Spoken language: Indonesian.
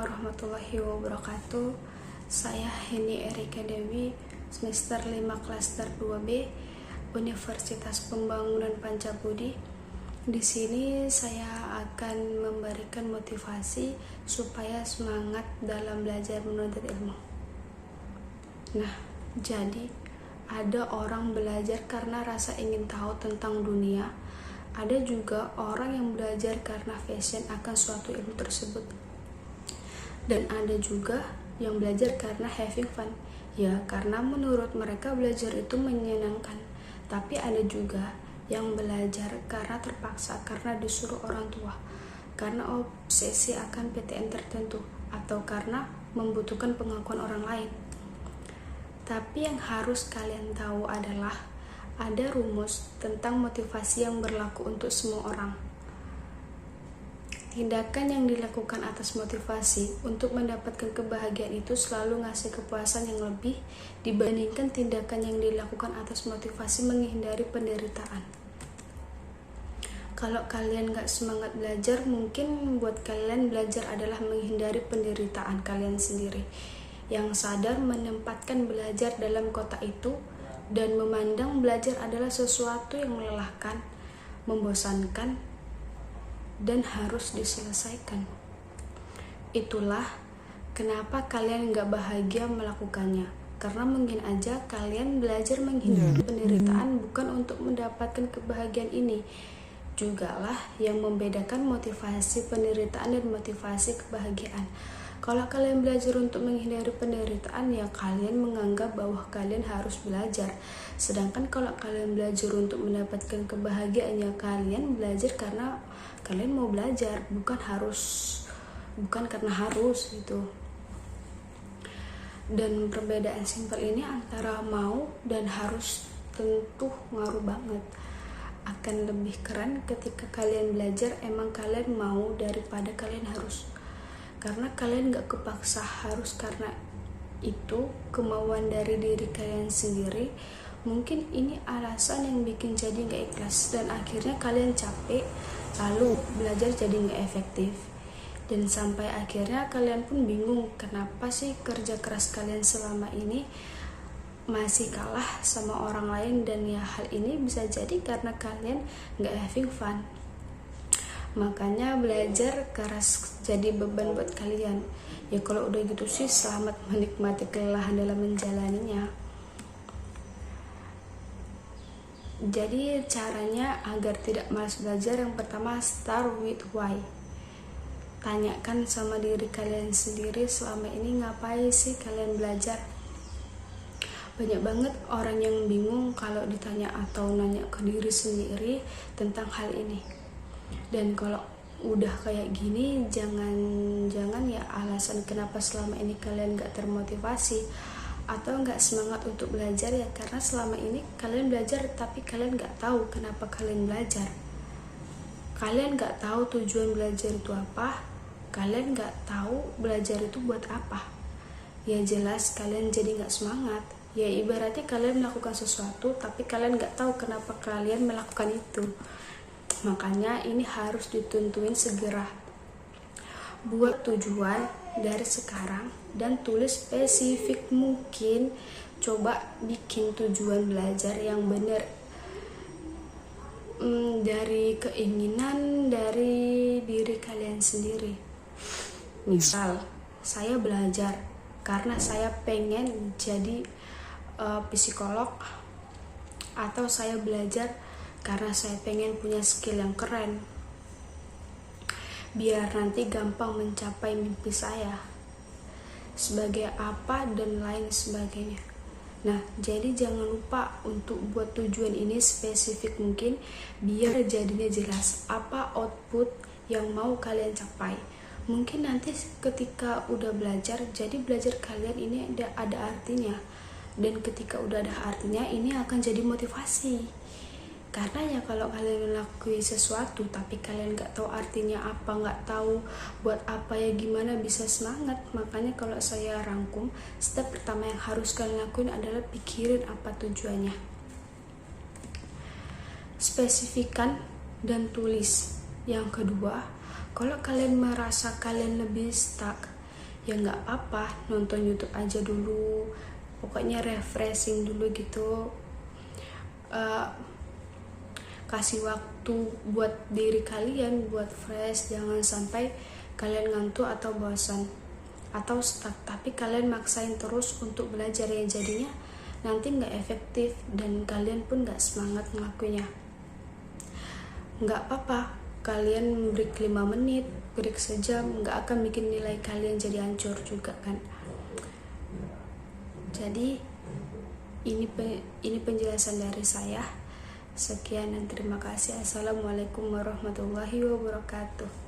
warahmatullahi wabarakatuh. Saya Heni Erika Dewi, semester 5 klaster 2B, Universitas Pembangunan Pancabudi. Di sini saya akan memberikan motivasi supaya semangat dalam belajar menuntut ilmu. Nah, jadi ada orang belajar karena rasa ingin tahu tentang dunia. Ada juga orang yang belajar karena passion akan suatu ilmu tersebut. Dan ada juga yang belajar karena having fun, ya karena menurut mereka belajar itu menyenangkan. Tapi ada juga yang belajar karena terpaksa, karena disuruh orang tua, karena obsesi akan PTN tertentu, atau karena membutuhkan pengakuan orang lain. Tapi yang harus kalian tahu adalah ada rumus tentang motivasi yang berlaku untuk semua orang. Tindakan yang dilakukan atas motivasi untuk mendapatkan kebahagiaan itu selalu ngasih kepuasan yang lebih dibandingkan tindakan yang dilakukan atas motivasi menghindari penderitaan. Kalau kalian gak semangat belajar, mungkin buat kalian belajar adalah menghindari penderitaan kalian sendiri, yang sadar menempatkan belajar dalam kotak itu dan memandang belajar adalah sesuatu yang melelahkan, membosankan, dan harus diselesaikan. Itulah kenapa kalian gak bahagia melakukannya, karena mungkin aja kalian belajar menghindari penderitaan bukan untuk mendapatkan kebahagiaan ini. Jugalah yang membedakan motivasi penderitaan dan motivasi kebahagiaan. Kalau kalian belajar untuk menghindari penderitaan, ya kalian menganggap bahwa kalian harus belajar. Sedangkan kalau kalian belajar untuk mendapatkan kebahagiaan, ya kalian belajar karena kalian mau belajar, bukan karena harus gitu. Dan perbedaan simpel ini antara mau dan harus tentu ngaruh banget. Akan lebih keren ketika kalian belajar emang kalian mau daripada kalian harus. Karena kalian gak kepaksa harus, karena itu kemauan dari diri kalian sendiri. Mungkin ini alasan yang bikin jadi gak ikhlas dan akhirnya kalian capek, lalu belajar jadi gak efektif. Dan sampai akhirnya kalian pun bingung kenapa sih kerja keras kalian selama ini masih kalah sama orang lain. Dan ya hal ini bisa jadi karena kalian gak having fun. Makanya belajar keras jadi beban buat kalian. Ya kalau udah gitu sih selamat menikmati kelelahan dalam menjalaninya. Jadi caranya agar tidak malas belajar, yang pertama start with why. Tanyakan sama diri kalian sendiri, selama ini ngapain sih kalian belajar? Banyak banget orang yang bingung kalau ditanya atau nanya ke diri sendiri tentang hal ini. Dan kalau udah kayak gini, jangan ya alasan kenapa selama ini kalian gak termotivasi atau gak semangat untuk belajar, ya karena selama ini kalian belajar tapi kalian gak tahu kenapa kalian belajar. Kalian gak tahu tujuan belajar itu apa, kalian gak tahu belajar itu buat apa. Ya jelas kalian jadi gak semangat. Ya ibaratnya kalian melakukan sesuatu tapi kalian gak tahu kenapa kalian melakukan itu. Makanya ini harus ditentuin segera. Buat tujuan dari sekarang dan tulis spesifik mungkin. Coba bikin tujuan belajar yang benar, dari keinginan dari diri kalian sendiri. Misal saya belajar karena saya pengen jadi psikolog, atau saya belajar karena saya pengen punya skill yang keren biar nanti gampang mencapai mimpi saya sebagai apa dan lain sebagainya. Nah, jadi jangan lupa untuk buat tujuan ini spesifik mungkin biar jadinya jelas apa output yang mau kalian capai. Mungkin nanti ketika udah belajar, jadi belajar kalian ini ada artinya, dan ketika udah ada artinya ini akan jadi motivasi. Karena ya kalau kalian melakukan sesuatu tapi kalian gak tahu artinya apa, gak tahu buat apa, ya gimana bisa semangat. Makanya kalau saya rangkum, step pertama yang harus kalian lakuin adalah pikirin apa tujuannya, spesifikan dan tulis. Yang kedua, kalau kalian merasa kalian lebih stuck, ya nggak apa-apa, nonton YouTube aja dulu, pokoknya refreshing dulu gitu. Kasih waktu buat diri kalian buat fresh, jangan sampai kalian ngantuk atau bosan atau stuck tapi kalian maksain terus untuk belajar, ya jadinya nanti nggak efektif dan kalian pun nggak semangat ngelakuinnya. Nggak apa-apa kalian break 5 menit, break sejam, nggak akan bikin nilai kalian jadi hancur juga kan. Jadi ini penjelasan dari saya. Sekian dan terima kasih. Assalamualaikum warahmatullahi wabarakatuh.